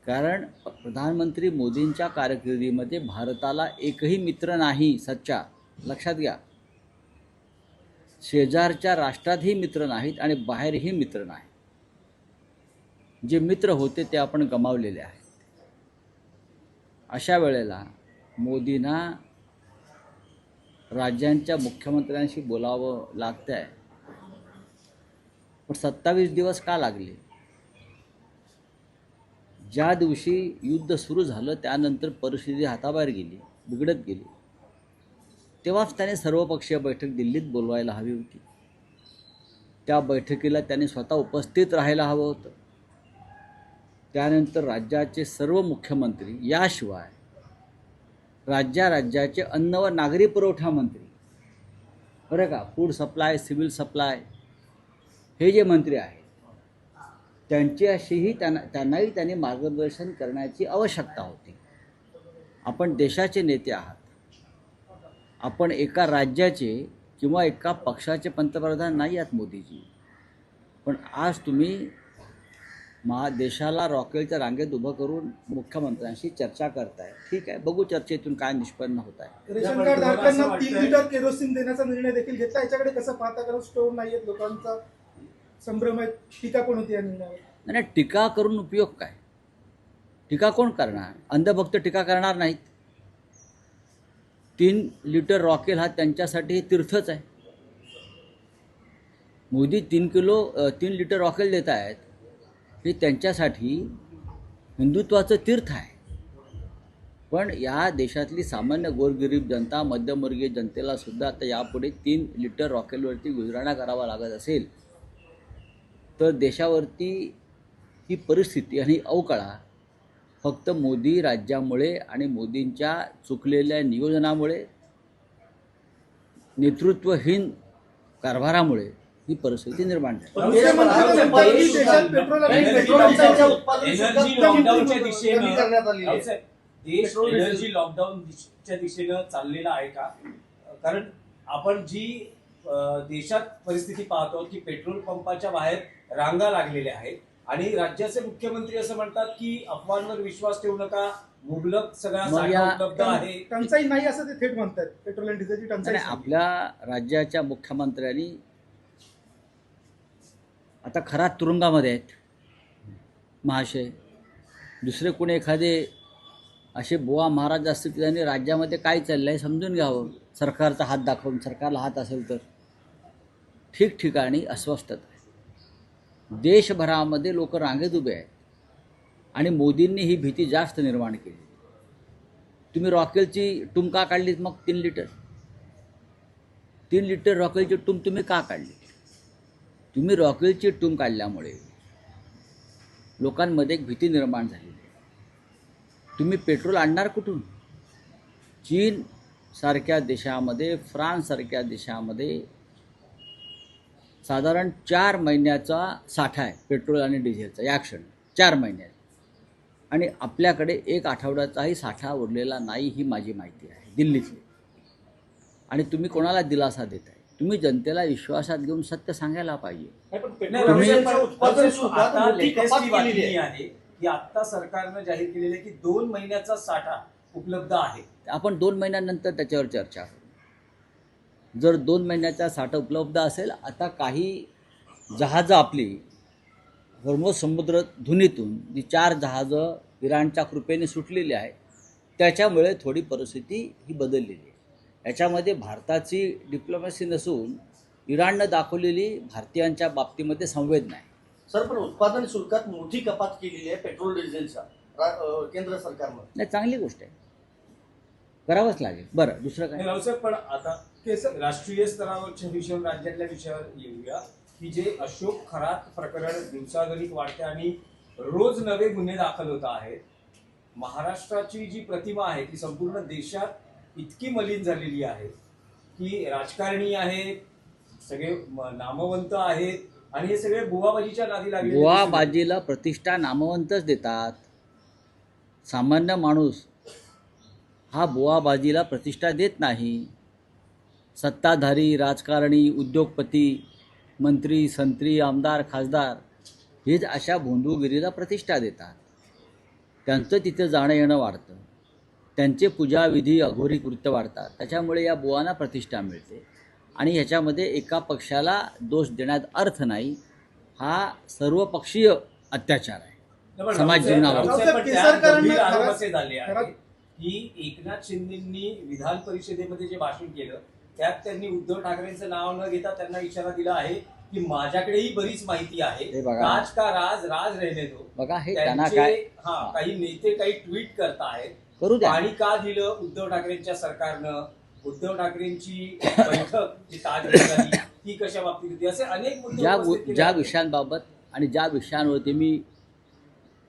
कारण प्रधानमंत्री मोदींच्या कारकिर्दीमध्ये भारताला एकही मित्र नाही सच्चा, लक्षात घ्या. शेजारच्या राष्ट्रातही मित्र नाहीत आणि बाहेरही मित्र नाही. जे मित्र होते ते आपण गमावलेले आहेत. अशा वेळेला मोदींना राज्यांच्या मुख्यमंत्र्यांशी बोलावं लागतं आहे. पण 27 दिवस का लागले? ज्या दिवशी युद्ध सुरू झालं त्यानंतर परिस्थिती हाताबाहेर गेली, बिघडत गेली, तेव्हाच त्याने सर्वपक्षीय बैठक दिल्लीत बोलवायला हवी होती. त्या बैठकीला त्याने स्वतः उपस्थित राहायला हवं होतं. त्यानंतर राज्याचे सर्व मुख्यमंत्री, याशिवाय राज्याचे अन्न व नागरी पुरवठा मंत्री, बरं का, फूड सप्लाय, सिव्हिल सप्लाय, हे जे मंत्री आहेत त्यांच्याशीही त्यांनाही त्यांनी मार्गदर्शन करण्याची आवश्यकता होती. आपण देशाचे नेते आहात. आपण एका राज्याचे किंवा एका पक्षाचे पंतप्रधान नाही आहात मोदीजी. पण आज तुम्ही देशाला रॉकेलच्या रांगेत उभं करून मुख्यमंत्र्यांशी चर्चा करताय. ठीक आहे, बघू चर्चेतून काय निष्पन्न होत आहे. रेशन कार्ड धारकांना 3 लिटर केरोसिन देण्याचा निर्णय देखील घेतला. याच्याकडे कसं पाहता? कारण स्टोर नाहीयेत, लोकांचा संभ्रम आहे. टीका पण होती या निर्णयावर. नाही, टीका करून उपयोग काय? टीका कोण करणार? अंधभक्त टीका करणार नाहीत. 3 लिटर रॉकेल हा त्यांच्यासाठी तीर्थच आहे. मोदी 3 लिटर रॉकेल देत आहेत, हे त्यांच्यासाठी हिंदुत्वाचं तीर्थ आहे. पण या देशातली सामान्य गोरगरीब जनता, मध्यमवर्गीय जनतेला सुद्धा आता यापुढे 3 लिटर रॉकेलवरती गुजराणा करावा लागत असेल तर देशावरती ही परिस्थिती आणि अवकळा फक्त मोदी राज्यामुळे आणि मोदींच्या चुकलेल्या नियोजनामुळे, नेतृत्वहीन कारभारामुळे ही परिस्थिती निर्माण झाली. एनर्जी लॉकडाऊनच्या दिशेनं चाललेला आहे का? कारण आपण जी देशात परिस्थिती पाहतो की पेट्रोल पंपाच्या बाहेर रांगा लागलेल्या आहेत आणि राज्याचे मुख्यमंत्री असं म्हणतात की अफवांवर विश्वास ठेवू नका, मुबलक सगळा साठा उपलब्ध आहे, टंचाई नाही असं ते थेट म्हणतात. पेट्रोल आणि डिझेलची टंचाई. आपल्या राज्याच्या मुख्यमंत्र्यांनी आता खरा तुरुंगामध्ये आहेत महाशय. दुसरे कोणी एखादे असे बुवा महाराज असतील की त्यांनी राज्यामध्ये काय चाललं आहे समजून घ्यावं. सरकारचा हात दाखवून, सरकारला हात असेल तर. ठिकठिकाणी अस्वस्थता आहे. देशभरामध्ये लोक रांगेत उभे आहेत आणि मोदींनी ही भीती जास्त निर्माण केली. तुम्ही रॉकेलची टूम का काढलीत? मग 3 लिटर रॉकेलची टूम तुम्ही का काढली? तुम्ही रॉकेलची टूम काढल्यामुळे लोकांमध्ये एक भीती निर्माण झालेली आहे. तुम्ही पेट्रोल आणणार कुठून? चीन सारख्या देशामध्ये, फ्रान्स सारख्या देशामध्ये साधारण 4 महिन्याचा साठा आहे पेट्रोल आणि डिझेलचा या क्षणी, 4 महिन्यात. आणि आपल्याकडे 1 आठवड्याचाही साठा उरलेला नाही, ही माझी माहिती आहे दिल्लीतली. आणि तुम्ही कोणाला दिलासा देताय? तुम्ही जनतेला विश्वासात घेऊन सत्य सांगायला पाहिजे. आता सरकारनं जाहीर केलेलं आहे की 2 महिन्याचा साठा उपलब्ध आहे. आपण 2 महिन्यानंतर त्याच्यावर चर्चा करू. जर 2 महिन्याचा साठा उपलब्ध असेल, आता काही जहाजं आपली हॉर्मुझ समुद्र धुनीतून जी 4 जहाजं इराणच्या कृपेने सुटलेली आहेत, त्याच्यामुळे थोडी परिस्थिती ही बदललेली आहे. याच्यामध्ये भारताची डिप्लोमॅसी नसून इराणनं दाखवलेली भारतीयांच्या बाबतीमध्ये संवेदना आहे. सर, पण उत्पादन शुल्कात मोठी कपात केलेली आहे पेट्रोल डिझेलच्या केंद्र सरकारनं. नाही, चांगली गोष्ट आहे, करावंच लागेल. बरं, दुसरं काय? पण आता राष्ट्रीय स्तरावरच्या विषयावर, राज्यातल्या विषयावर येऊया की जे अशोक खरात प्रकरण दिवसागणिक वाढते आणि रोज नवे गुन्हे दाखल होत आहेत. महाराष्ट्राची जी प्रतिमा आहे ती संपूर्ण देशात इतकी मलिन झालेली आहे की राजकारणी आहेत, सगळे नामवंत आहेत आणि हे सगळे बुवाबाजीच्या नादी लागले. बुवाबाजीला प्रतिष्ठा नामवंतच देतात. सामान्य माणूस हा बुवाबाजीला प्रतिष्ठा देत नाही. सत्ताधारी, राजकारणी, उद्योगपती, मंत्री, संत्री, आमदार, खासदार हेच अशा भोंदूगिरीला प्रतिष्ठा देतात. त्यांचं तिथे जाणं येणं वाढतं, त्यांचे पूजाविधी अघोरी कृत्य वाढतात, त्याच्यामुळे या बुवांना प्रतिष्ठा मिळते आणि ह्याच्यामध्ये एका पक्षाला दोष देण्यात अर्थ नाही. हा सर्वपक्षीय अत्याचार आहे पण समाज जीवनावर. राऊतसाहेब, पण त्या केसरकरांना गंभीर आरोप खरंच- असे झाले आहेत खरंच- की एकनाथ शिंदेंनी विधान परिषदेमध्ये जे भाषण केलं त्यात त्यांनी उद्धव ठाकरेंचं नाव न घेता त्यांना इशारा दिला आहे की माझ्याकडेही बरीच माहिती आहे. हे बघा. राज का राज राज रहने दो. बघा हे त्यांना त्यांचे काय काही नेते काही ट्विट करतायत. करू द्या. पाणी का दिलं उद्धव ठाकरेंच्या सरकारनं, उद्धव ठाकरेंची बैठक जी ताजमहल झाली ती कशा बाबतीत होती, असे अनेक मुद्दे उपस्थित केले ज्या आहेत. विषयांबाबत आणि ज्या विषयांवरती मी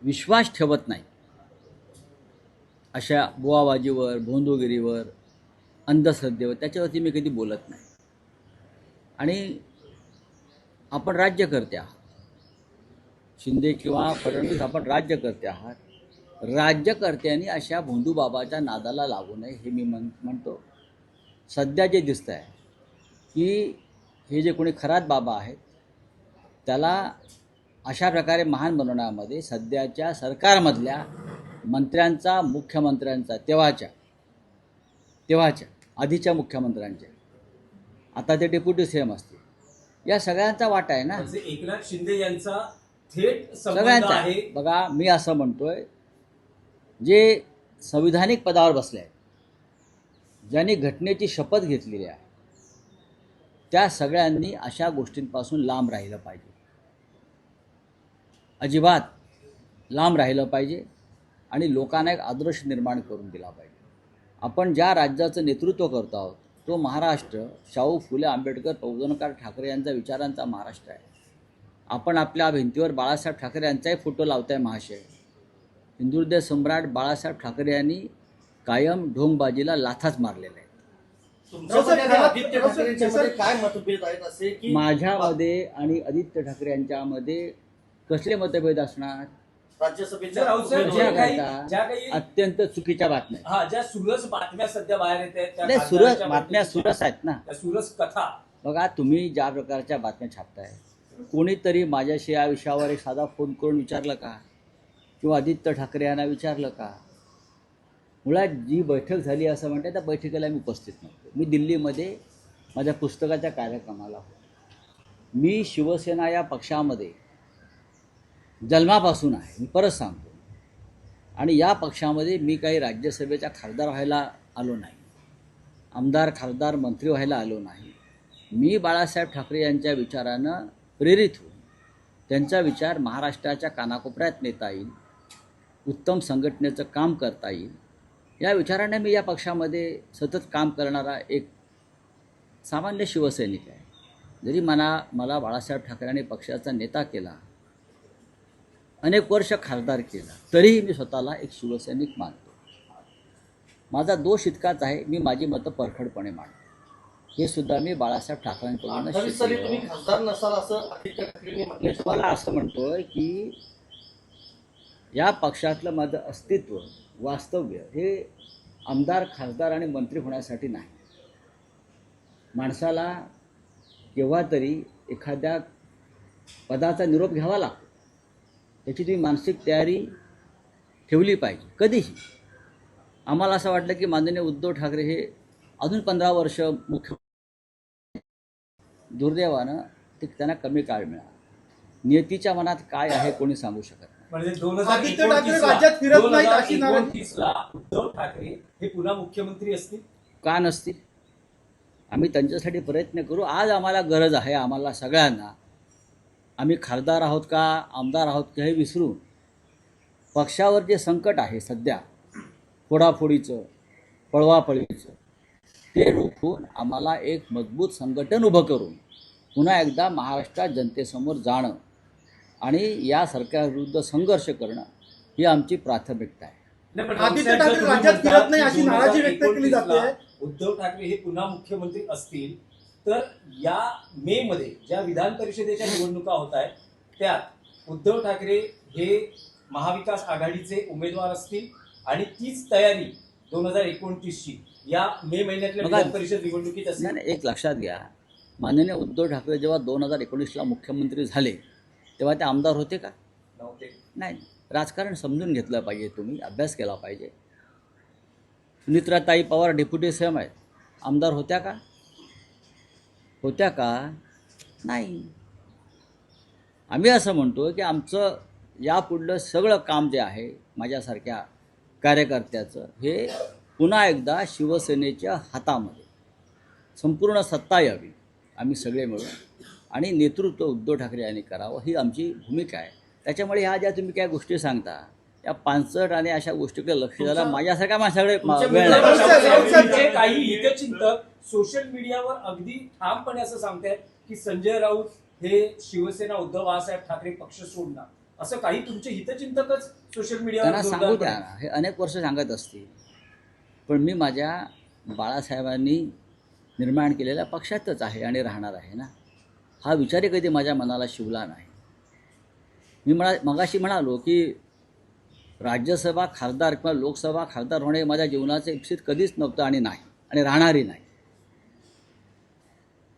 विश्वास ठेवत नाही, अशा बुवाबाजीवर, भोंदूगिरीवर, अंधश्रद्धेवर, त्याच्यावरती मी कधी बोलत नाही. आणि आपण राज्यकर्ते आहात, शिंदे किंवा फडणवीस, आपण राज्यकर्ते आहात. राज्यकर्त्यांनी अशा भोंदूबाबाच्या नादाला लागू नये हे मी म्हणतो. सध्या जे दिसतं आहे की हे जे कोणी खरात बाबा आहेत त्याला अशा प्रकारे महान बनवण्यामध्ये सध्याच्या सरकारमधल्या मंत्र्यांचा, मुख्यमंत्र्यांचा, तेव्हाच्या आधीच्या मुख्यमंत्र्यांच्या, आता ते डेप्युटी सीएम असतील, या सगळ्यांचा वाटा आहे ना. म्हणजे एकनाथ शिंदे यांचा थेट संबंध सगळ्यांचा आहे. बघा, मी असं म्हणतोय, जे संविधानिक पदावर बसले आहेत, ज्यांनी घटनेची शपथ घेतलेली आहे, त्या सगळ्यांनी अशा गोष्टींपासून लांब राहिलं पाहिजे, अजिबात लांब राहिलं पाहिजे आणि लोकांना एक आदर्श निर्माण करून दिला पाहिजे. आपण ज्या राज्याचं नेतृत्व करतो आहोत तो महाराष्ट्र शाहू फुले आंबेडकर पवनकार ठाकरे यांचा विचारांचा महाराष्ट्र आहे. आपण आपल्या भिंतीवर बाळासाहेब ठाकरे यांचाही फोटो लावताय महाशय. हिंदुहृदय सम्राट बाळासाहेब ठाकरे यांनी कायम ढोंगबाजीला लाथाच मारलेल्या आहेत. तुमच्यामध्ये आणि राऊतसाहेब, आदित्य ठाकरेंच्यामध्ये काय मतभेद आहेत असे की माझ्यामध्ये आणि आदित्य ठाकरे यांच्यामध्ये कसले मतभेद असणार? राज्यसभेच्या राऊतसाहेब, ज्या उमेदवार- ज्या काही अत्यंत चुकीच्या बातम्या. ज्या सुरस बातम्या सध्या बाहेर येत आहेत त्या नाही, खासदाराच्या बातम्या सुरस आहेत ना. त्या सुरस कथा. बघा, तुम्ही ज्या प्रकारच्या बातम्या छापताय, कोणीतरी माझ्याशी या विषयावर एक साधा फोन करून विचारलं का, किंवा आदित्य ठाकरे यांना विचारलं का? मुळात जी बैठक झाली असं म्हणते, त्या बैठकीला मी उपस्थित नव्हतो. मी दिल्लीमध्ये माझ्या पुस्तकाच्या कार्यक्रमाला होतो. मी शिवसेना या पक्षामध्ये जन्मापासून आहे, मी परत सांगतो. आणि या पक्षामध्ये मी काही राज्यसभेचा खासदार व्हायला आलो नाही, आमदार, खासदार, मंत्री व्हायला आलो नाही. मी बाळासाहेब ठाकरे यांच्या विचारानं प्रेरित होऊन त्यांचा विचार महाराष्ट्राच्या कानाकोपऱ्यात नेता येईल, उत्तम संघटनेचं काम करता येईल, या विचाराने मी या पक्षामध्ये सतत काम करणारा एक सामान्य शिवसैनिक आहे. जरी मला बाळासाहेब ठाकरेंनी पक्षाचा नेता केला, अनेक वर्ष खासदार केला, तरीही मी स्वतःला एक शिवसैनिक मानतो. माझा दोष इतकाच आहे, मी माझी मतं परखडपणे मांडतो. हे सुद्धा मी बाळासाहेब 28 साली तुम्ही ठाकरेंकडून खासदार नसाल असं आदित्य ठाकरेंनी म्हटलं. मला असं म्हणतोय की या पक्षातलं माझं अस्तित्व, वास्तव्य हे आमदार, खासदार आणि मंत्री होण्यासाठी नाही. माणसाला केव्हा तरी एखाद्या पदाचा निरोप घ्यावा लागतो, त्याची तुम्ही मानसिक तयारी ठेवली पाहिजे. कधीही आम्हाला असं वाटलं की माननीय उद्धव ठाकरे हे अजून 15 वर्ष मुख्य, दुर्दैवानं ते त्यांना कमी काळ मिळाला. नियतीच्या मनात काय आहे कोणी सांगू शकत नाही. म्हणजे आदित्य ठाकरे राज्यात फिरत नाहीत अशी नाराजी. 2029ला उद्धव ठाकरे हे पुन्हा मुख्यमंत्री असतील. का नसतील? आम्ही त्यांच्यासाठी प्रयत्न करू. आज आम्हाला गरज आहे, आम्हाला सगळ्यांना, आम्ही खासदार आहोत का आमदार आहोत का हे विसरून पक्षावर जे संकट आहे सध्या, फोडाफोडीचं, पळवापळीचं, ते रोखून आम्हाला एक मजबूत संघटन उभं करून पुन्हा एकदा महाराष्ट्रात जनतेसमोर जाणं आणि या सरकारविरुद्ध संघर्ष करणं ही आमची प्राथमिकता आहे. नाही, पण आदित्य राऊतसाहेब, ठाकरे जर तुम्ही राज्यात म्हणता फिरत नाही की अशी नाराजी व्यक्त केली जाते. 2029ला उद्धव ठाकरे हे पुन्हा मुख्यमंत्री असतील तर या मे मध्ये ज्या विधान परिषदेच्या निवडणुका होत आहेत त्यात उद्धव ठाकरे हे महाविकास आघाडीचे उमेदवार असतील आणि तीच तयारी 2029ची या मे महिन्यातल्या बघा, विधान परिषद निवडणुकीत असेल. नाही, एक लक्षात घ्या, माननीय उद्धव ठाकरे जेव्हा 2019ला मुख्यमंत्री झाले तेव्हा ते आमदार होते का? नव्हते. नाही. राजकारण समजून घेतलं पाहिजे, तुम्ही अभ्यास केला पाहिजे. सुनित्राताई पवार डेप्युटी सीएम आहेत, आमदार होत्या का? होत्या का? नाही. आम्ही असं म्हणतो की आमचं यापुढलं सगळं काम जे आहे माझ्यासारख्या कार्यकर्त्याचं, हे पुन्हा एकदा शिवसेनेच्या हातामध्ये संपूर्ण सत्ता यावी आम्ही सगळे मिळून, आणि नेतृत्व उद्धव ठाकरे यांनी करावं, ही आमची भूमिका आहे. त्याच्यामुळे ह्या ज्या तुम्ही काय गोष्टी सांगता या पानसट आणि अशा गोष्टीकडे लक्ष द्यायला माझ्यासारख्या माणसाकडे वेळ नाही. तुमचे काही हितचिंतक सोशल मीडियावर अगदी ठामपणे असं सांगतायत की संजय राऊत हे शिवसेना उद्धव बाळासाहेब ठाकरे पक्ष सोडणार, असं काही तुमचे हितचिंतकच सोशल मीडियावर त्यांना सांगू द्या ना, हे अनेक वर्ष सांगत असतील, पण मी माझ्या बाळासाहेबांनी निर्माण केलेल्या पक्षातच आहे आणि राहणार आहे ना. हा विचारही कधी माझ्या मनाला शिवला नाही. मी मगाशी म्हणालो की राज्यसभा खासदार किंवा लोकसभा खासदार होणे माझ्या जीवनाचं इप्सित कधीच नव्हतं आणि नाही, आणि राहणारही नाही.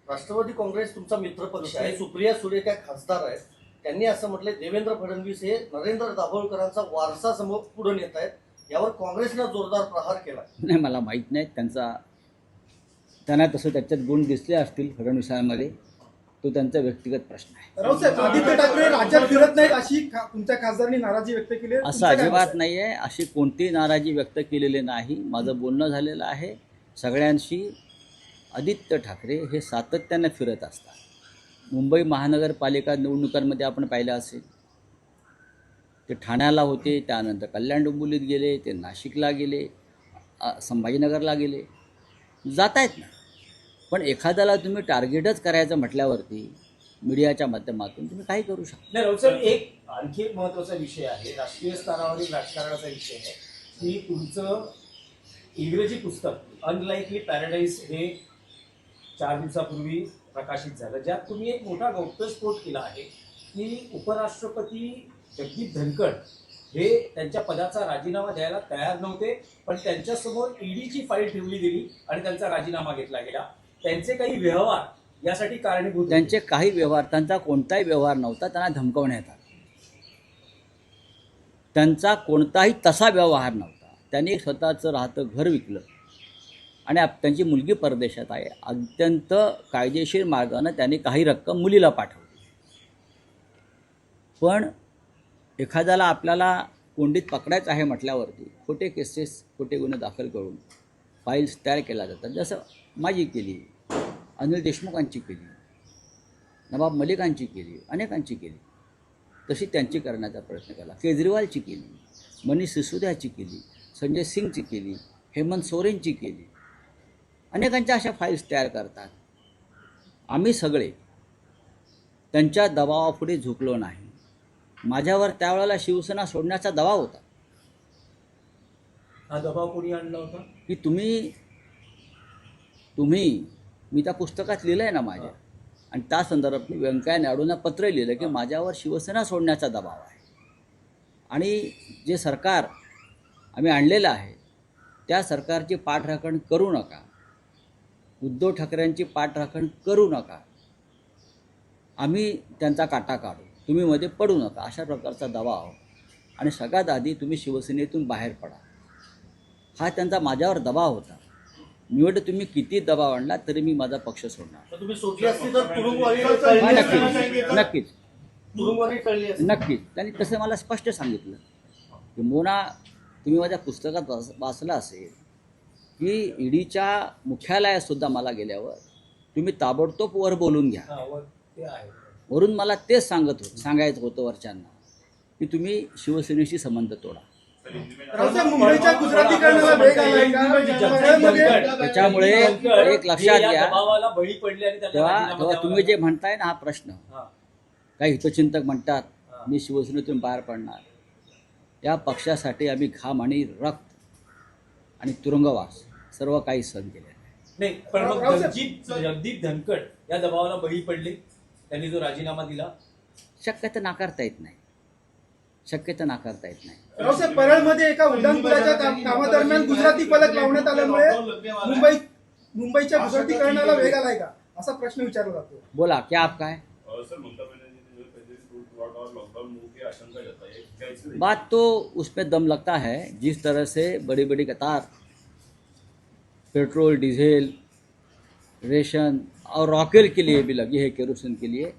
राष्ट्रवादी काँग्रेस तुमचा मित्रपक्ष आहे, सुप्रिया सुळे त्या खासदार आहेत. त्यांनी असं म्हटलंय देवेंद्र फडणवीस हे नरेंद्र दाभोळकरांचा वारसा समोर पुढे नेत आहेत, यावर काँग्रेसनं जोरदार प्रहार केला. नाही, मला माहीत नाही त्यांना तसं त्याच्यात गुण दिसले असतील फडणवीसांमध्ये, तो त्यांचा व्यक्तिगत प्रश्न आहे. रावसाहेब, आदित्य ठाकरे राज्यात फिरत नाहीत अशी तुमच्या खासदारांनी नाराजी व्यक्त केली आहे. असं अजिबात नाही आहे, अशी कोणतीही नाराजी व्यक्त केलेली नाही. माझं बोलणं झालेलं आहे सगळ्यांशी. आदित्य ठाकरे हे सातत्यानं फिरत असतात. मुंबई महानगरपालिका निवडणुकांमध्ये आपण पाहिलं असेल, ते ठाण्याला होते, त्यानंतर कल्याण डोंबिवलीत गेले, ते नाशिकला गेले, संभाजीनगरला गेले, जात आहेत ना. पण एखाद्याला तुम्ही टार्गेटच करायचं म्हटल्यावरती मीडियाच्या माध्यमातून तुम्ही काही करू शकता. नाही राऊत साहेब, एक आणखी एक महत्वाचा विषय आहे, राष्ट्रीय स्तरावरील राजकारणाचा विषय आहे की तुमचं इंग्रजी पुस्तक अनलाइकली पॅराडाईज हे 4 दिवसापूर्वी प्रकाशित झालं, ज्यात तुम्ही एक मोठा गौप्यस्फोट केला आहे की उपराष्ट्रपती जगदीप धनखड हे त्यांच्या पदाचा राजीनामा द्यायला तयार नव्हते, पण त्यांच्यासमोर ईडीची फाईल ठेवली गेली आणि त्यांचा राजीनामा घेतला गेला. त्यांचे काही व्यवहार यासाठी कारणीभूत होते. त्यांचे काही व्यवहार, त्यांचा कोणताही व्यवहार नव्हता, त्यांना धमकवण्यात आलं. त्यांचा कोणताही तसा व्यवहार नव्हता. त्यांनी स्वतःचं राहतं घर विकलं आणि त्यांची मुलगी परदेशात आहे. अत्यंत कायदेशीर मार्गानं त्यांनी काही रक्कम मुलीला पाठवली. पण एखाद्याला आपल्याला कोंडीत पकडायचं आहे म्हटल्यावरती खोटे केसेस, खोटे गुन्हे दाखल करून फाईल्स तयार केल्या जातात. जसं माझी केली, अनिल देशमुखांची केली, नवाब मलिकांची केली, अनेकांची केली, तशी त्यांची करण्याचा प्रयत्न केला. केजरीवालची केली, मनीष सिसोदियाची केली, संजय सिंगची केली, हेमंत सोरेनची केली. अनेकांच्या अशा फाईल्स तयार करतात. आम्ही सगळे त्यांच्या दबावापुढे झुकलो नाही. माझ्यावर त्यावेळेला शिवसेना सोडण्याचा दबाव होता हा दबाव कोणी आणला होता की तुम्ही मी त्या पुस्तकात लिहिलं आहे ना माझ्या, आणि त्या संदर्भात मी व्यंकय्या नायडूंना पत्र लिहिलं की माझ्यावर शिवसेना सोडण्याचा दबाव आहे, आणि जे सरकार आम्ही आणलेलं आहे त्या सरकारची पाठराखण करू नका, उद्धव ठाकरेंची पाठराखण करू नका, आम्ही त्यांचा काटा काढू, तुम्ही मध्ये पडू नका, अशा प्रकारचा दबाव. आणि सगळ्यात आधी तुम्ही शिवसेनेतून बाहेर पडा, हा त्यांचा माझ्यावर दबाव होता. मी म्हटलं तुम्ही किती दबाव आणला तरी मी माझा पक्ष सोडणार. तुम्ही सोडली असती तर तुरुंगवारी नक्कीच तुरुंगवारी टळली असती. नक्कीच. त्यांनी तसं मला स्पष्ट सांगितलं की मोना, तुम्ही माझ्या पुस्तकात वाचलं असेल की ईडीच्या मुख्यालयातसुद्धा मला गेल्यावर तुम्ही ताबडतोब वर बोलून घ्या. ते आहे. वरून मला तेच सांगायचं होतं वरच्यांना की तुम्ही शिवसेनेशी संबंध तोडा. रावसाहेब, मुंबईच्या गुजरातीकरणाला वेग आलाय का? त्याच्यामुळे एक लक्षात घ्या, दबावाला बळी पडले आणि त्याला राजीनामा तेव्हा द्यावा तुम्ही जे म्हणताय ना हा प्रश्न, लागला. काही हितचिंतक म्हणतात मी शिवसेनेतून बाहेर पडणार. या पक्षासाठी आम्ही घाम आणि रक्त आणि तुरुंगवास सर्व काही सहन केले. नाही, पण मग जगदीप धनखड या दबावाला बळी पडले, त्यांनी जो राजीनामा दिला. शक्यता नाकारता येत नाही. रावसाहेब, परळमध्ये एका उड्डाणपुलाच्या कामादरम्यान गुजराती फलक लावण्यात आल्यामुळे मुंबईच्या गुजरातीकरणाला वेग आलाय का, असा प्रश्न विचारला जातो. बोला क्या आप काय. सर, ममता बनर्जी ने जो पहले रिपोर्ट थोड़ा और लॉकडाउन मूव की आशंका जताई है, क्या इससे बात तो उसमें दम लगता है। जिस तरह से बड़ी बड़ी कतार पेट्रोल, डीजल, रेशन और रॉकेल के लिए भी लगी है, केरोसिन के लिए,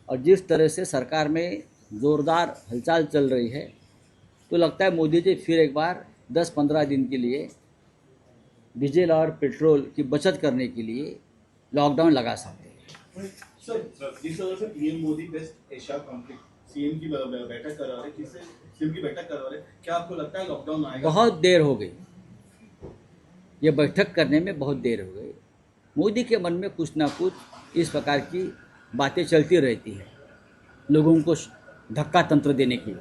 और जिस तरह से सरकार में ज़ोरदार हलचल चल रही है, तो लगता है मोदी जी फिर एक बार 10-15 दिन के लिए डीजल और पेट्रोल की बचत करने के लिए लॉकडाउन लगा सकते हैं। सर जिस तरह से PM Modi West Asia conflict CM की बैठक करवा रहे, किससे सीएम की बैठक करवा रहे, क्या आपको लगता है लॉकडाउन आएगा? बहुत देर हो गई, ये बैठक करने में बहुत देर हो गई। मोदी के मन में कुछ ना कुछ इस प्रकार की बातें चलती रहती है, लोगों को धक्का तंत्र देने की।